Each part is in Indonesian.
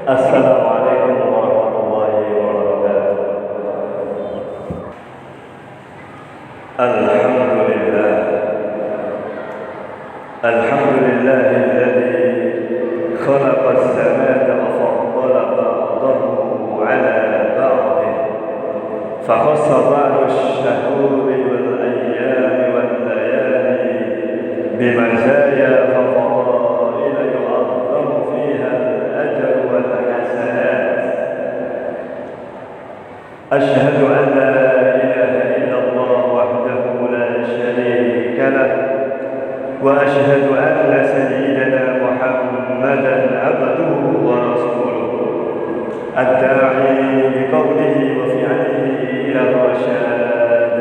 Assalamualaikum warahmatullahi wabarakatuh. Alhamdulillah. Alhamdulillahilladzi khalaqas samawati wa faddala ba'dahu 'ala ba'din. Fakhassa ba'da asy-syahuri wal ayyami wal layali bimazaya fa fadaila yu'azzamu fiha al-ajr wal hasanat. Asyhadu an la ilaha illallah wahdahu la syarika lah wa asyhadu anna sayyidana Muhammadan abduhu wa rasuluhu ad-da'i biqawlihi wa fi'lihi ila rasyad.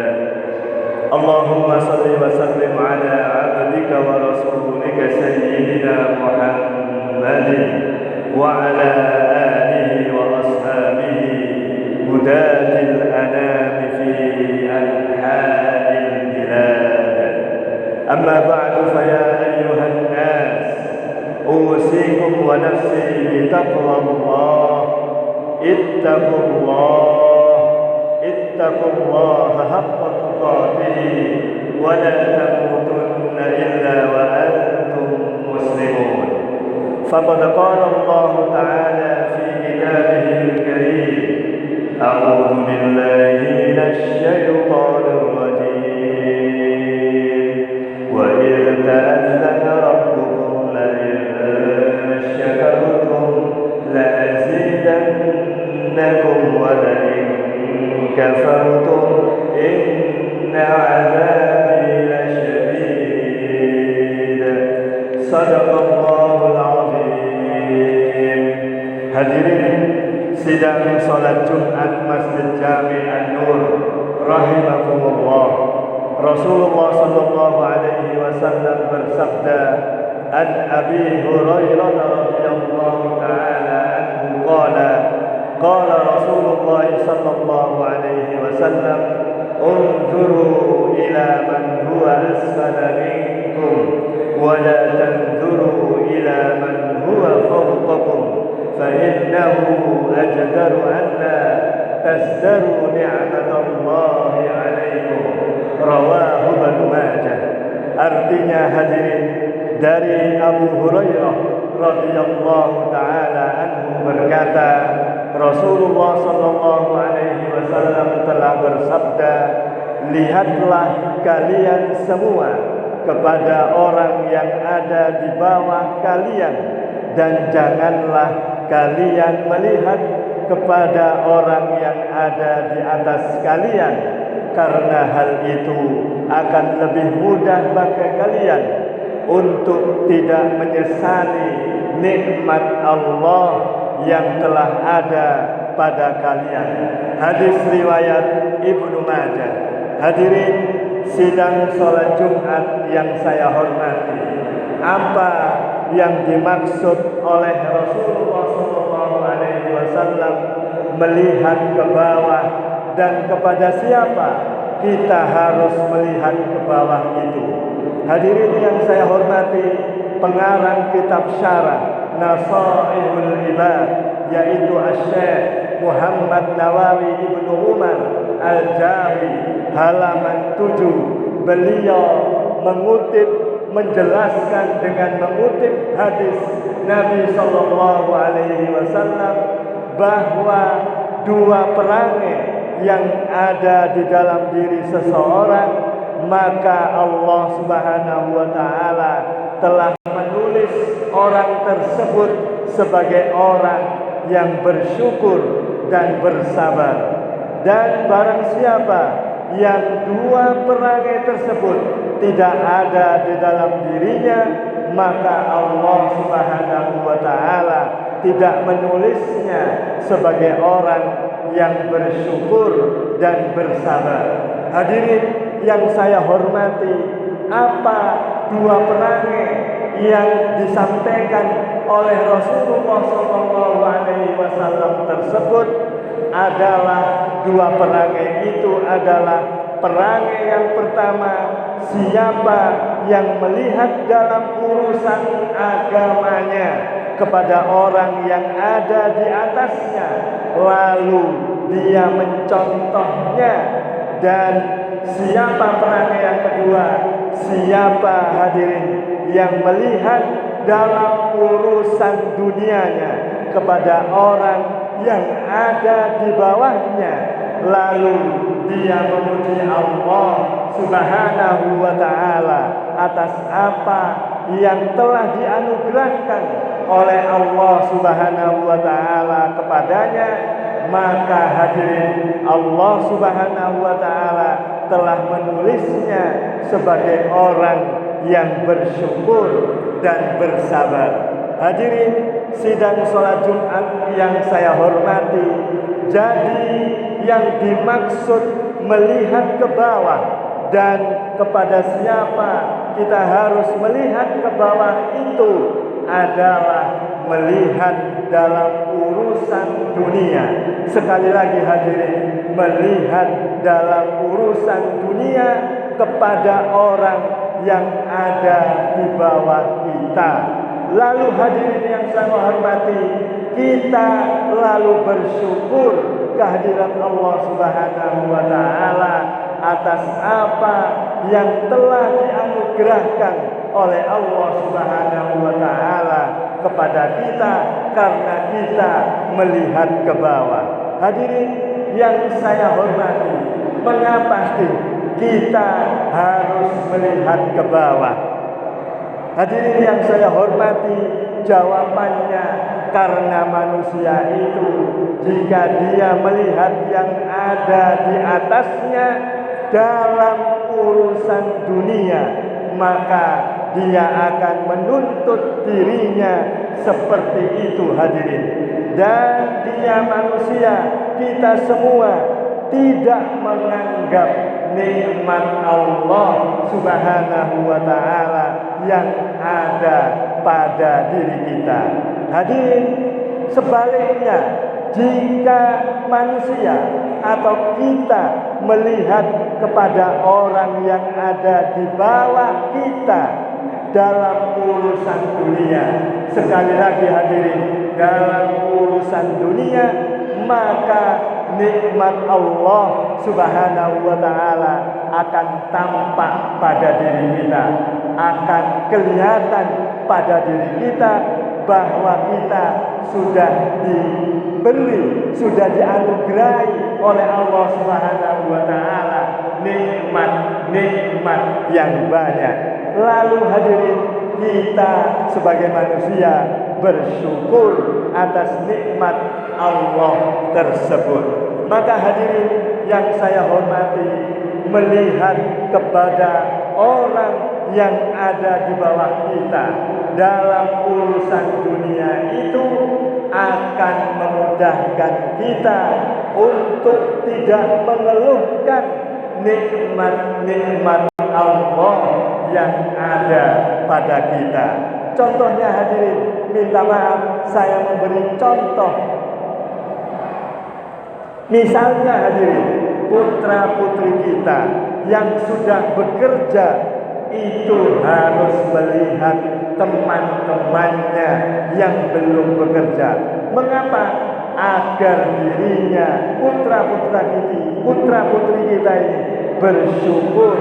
Allahumma salli wa sallim ala abdika wa rasulika sayyidina Muhammadin wa ala alihi wa ashabihi hudatil anami fi anha'il bilad. Amma ba'du fa ya ayyuhan nas usikum wa nafsi bitaqwallah. Ittaqullaha haqqa tuqatih wa la tamutunna illa wa antum muslimun. Faqad qala Allah ta'ala fi kitabihil karim. A'udzu billahi minasy syaithanir rajim. Wa idh ta'azzana rabbukum la in syakartum la azidannakum wa la in kafartum inna 'adzabi lasyadid. Shadaqallahul 'azim. Hadirin sidang salat Jumat Masjid Jami' An-Nur rahimakumullah. Rasulullah sallallahu alaihi wasallam bersabda, an Abi Hurairah radhiyallahu taala anhu qala qala Rasulullah sallallahu alaihi wasallam unzuru ila man huwa asfala minkum wa la tanzuru ila man huwa fawqakum fa innahu ajdaru an la tazdaru ni'matallahi 'alaikum. Rawahu Ibnu Majah. Artinya hadirin, dari Abu Hurairah radhiyallahu taala anhu berkata, Rasulullah sallallahu alaihi wasallam telah bersabda, lihatlah kalian semua kepada orang yang ada di bawah kalian dan janganlah kalian melihat kepada orang yang ada di atas kalian, karena hal itu akan lebih mudah bagi kalian untuk tidak menyesali nikmat Allah yang telah ada pada kalian. Hadis riwayat Ibnu Majah. Hadirin sidang salat Jumat yang saya hormati, apa yang dimaksud oleh Rasulullah SAW melihat ke bawah, dan kepada siapa kita harus melihat ke bawah itu? Hadirin yang saya hormati, pengarang kitab syarah Nasaihul Ibad yaitu Asy-Syaikh Muhammad Nawawi Ibnu Umar Al-Jawi halaman 7, beliau menjelaskan dengan mengutip hadis Nabi sallallahu alaihi wasallam bahwa dua perangai yang ada di dalam diri seseorang, maka Allah Subhanahu wa taala telah menulis orang tersebut sebagai orang yang bersyukur dan bersabar. Dan barang siapa yang dua perangai tersebut tidak ada di dalam dirinya, maka Allah Subhanahu wa taala tidak menulisnya sebagai orang yang bersyukur dan bersabar. Hadirin yang saya hormati, apa dua perangai yang disampaikan oleh Rasulullah SAW tersebut? Adalah dua perangai itu adalah perangai yang pertama, siapa yang melihat dalam urusan agamanya kepada orang yang ada di atasnya, lalu dia mencontohnya. Dan siapa perangai yang kedua? Siapa hadirin yang melihat dalam urusan dunianya kepada orang yang ada di bawahnya, lalu dia memuji Allah Subhanahu wa ta'ala atas apa yang telah dianugerahkan oleh Allah Subhanahu wa ta'ala kepadanya, maka hadirin Allah Subhanahu wa ta'ala telah menulisnya sebagai orang yang bersyukur dan bersabar. Hadirin sidang sholat Jumat yang saya hormati, jadi yang dimaksud melihat ke bawah dan kepada siapa kita harus melihat ke bawah itu adalah melihat dalam urusan dunia. Sekali lagi hadirin, melihat dalam urusan dunia kepada orang yang ada di bawah kita. Lalu hadirin yang saya hormati, kita lalu bersyukur kehadiran Allah Subhanahu wa ta'ala atas apa yang telah dianugerahkan oleh Allah Subhanahu wa ta'ala kepada kita karena kita melihat ke bawah. Hadirin yang saya hormati, mengapa sih kita harus melihat ke bawah? Hadirin yang saya hormati, jawabannya karena manusia itu jika dia melihat yang ada di atasnya dalam urusan dunia, maka dia akan menuntut dirinya seperti itu hadirin. Dan dia manusia, kita semua tidak menganggap nikmat Allah Subhanahu wa ta'ala yang ada pada diri kita. Hadirin, sebaliknya jika manusia atau kita melihat kepada orang yang ada di bawah kita dalam urusan dunia, sekali lagi hadirin, dalam urusan dunia, maka nikmat Allah Subhanahu wa ta'ala akan tampak pada diri kita, akan kelihatan pada diri kita bahwa kita sudah diberi, sudah dianugerahi oleh Allah Subhanahu wa ta'ala nikmat-nikmat yang banyak. Lalu hadirin, kita sebagai manusia bersyukur atas nikmat Allah tersebut. Maka hadirin yang saya hormati, melihat kepada orang yang ada di bawah kita dalam urusan dunia itu akan memudahkan kita untuk tidak mengeluhkan nikmat-nikmat Allah yang ada pada kita. Contohnya hadirin, minta maaf saya memberi contoh. Misalnya hadirin, putra-putri kita yang sudah bekerja itu harus melihat teman-temannya yang belum bekerja. Mengapa? Agar dirinya, putra-putri kita ini bersyukur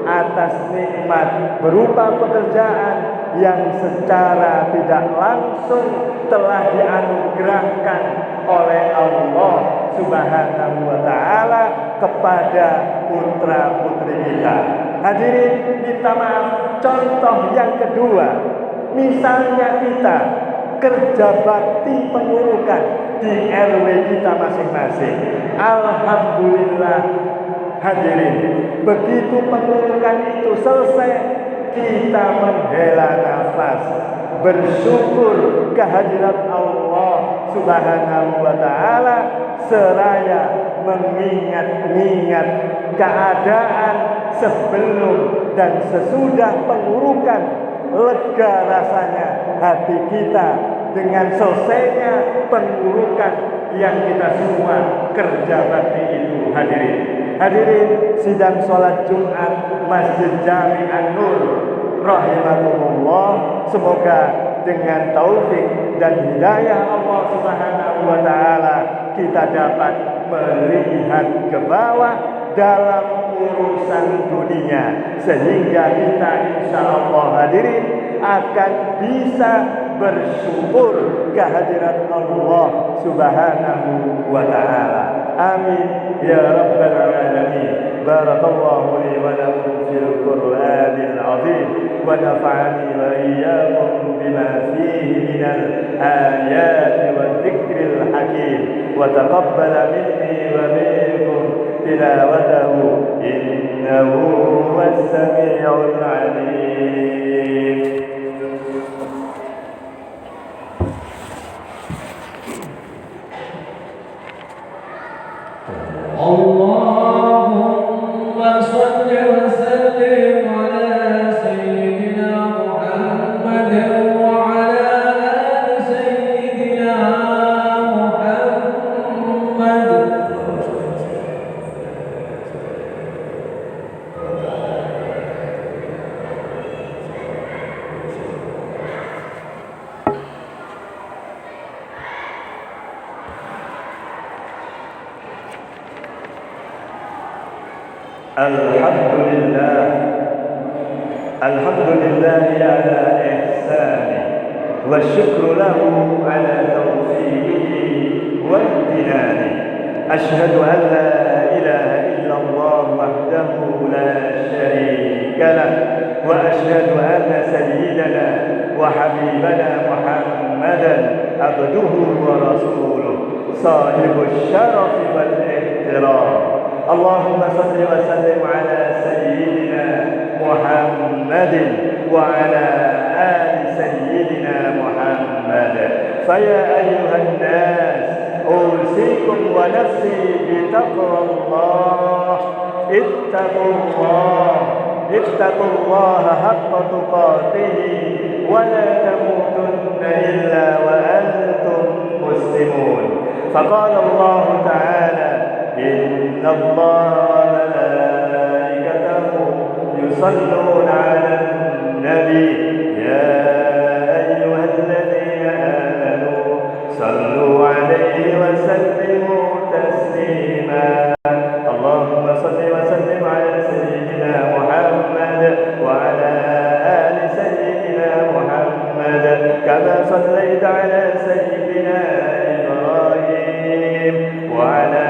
atas nikmat berupa pekerjaan yang secara tidak langsung telah dianugerahkan oleh Allah Subhanahu wa ta'ala kepada putra-putri kita. Hadirin, minta maaf, contoh yang kedua, misalnya kita kerja bakti pengurukan di RW kita masing-masing. Alhamdulillah hadirin, begitu pengurukan itu selesai, kita menghela nafas, bersyukur kehadirat Allah Subhanahu wa ta'ala, seraya mengingat-ingat keadaan sebelum dan sesudah pengurukan. Lega rasanya hati kita dengan selesainya pengurukan yang kita semua kerja bakti itu. Hadirin sidang sholat Jumat Masjid Jami An-Nur rahimakumullah, semoga dengan taufik dan hidayah Allah Subhanahu wa taala kita dapat melihat ke bawah dalam urusan dunia, sehingga kita insya Allah hadirin akan bisa bersyukur kehadiran Allah Subhanahu wa taala. Amin ya rabbal alamin. Barakallahu li wa lakum fil Qur'anil azim wa nafa'ani wa iyyakum bima fihi minal ayati wa dzikril hakim wa taqabbala minni wa minkum tilawatahu innahu huwas sami'ul alim. Allahumma salli wa sallim ala sayyidina Muhammad wa ala ali sayyidina Muhammad. Alhamdulillah ala ihsani wa syukru lahu ala tawfiqihi wa imtinani. Ashhadu an la ilaha illallah wahdahu la syarika lah wa ashhadu anna sayyidana wa habibana Muhammadan abduhu wa rasuluh sahibus syaraf wal ihtiram. Allahumma salli wa sallim ala sayyidina Muhammadin wa ala ali sayyidina Muhammad. Faya ayyuhan nas, usikum wa nafsi bitaqwallah. Ittaqullah haqqa tuqatih wa la tamutunna illa wa antum muslimun. Faqala Allah ta'ala إن الله وملائكته يصلون على النبي يا أيها الذين آمنوا صلوا عليه وسلموا تسليما. اللهم صل وسلم على سيدنا محمد وعلى آل سيدنا محمد كما صليت على سيدنا إبراهيم وعلى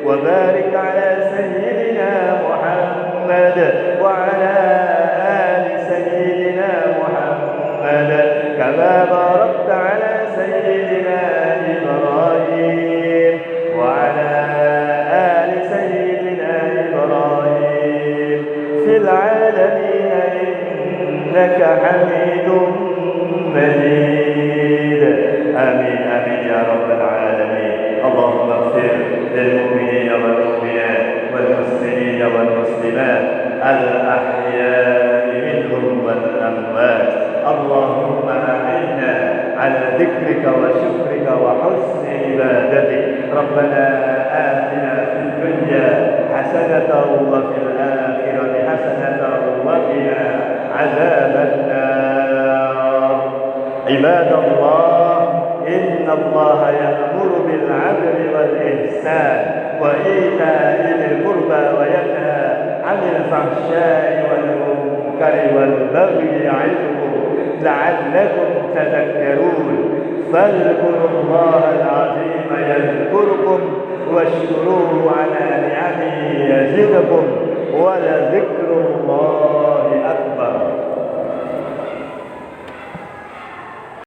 وبارك على سيدنا محمد وعلى آل سيدنا محمد كما باركت على سيدنا إبراهيم وعلى آل سيدنا إبراهيم في العالمين إنك حميد مجيد. آمين آمين يا رب العالمين. اللهم اغفر للمؤمنين والمؤمنات والمسلمين والمسلمات الأحياء منهم والأموات. اللهم أعنا على ذكرك وشكرك وحسن عبادتك. ربنا آتنا في الدنيا حسنة وفي الآخرة حسنة وقنا عذاب النار. عباد الله، إن الله يأمر بالعدل والإحسان وإيتاء ذي القربى وينهى عن الفحشاء والمنكر والبغي يعظكم لعلكم تذكرون. فاذكروا الله العظيم يذكركم واشكروه على نعمه يزدكم ولذكر الله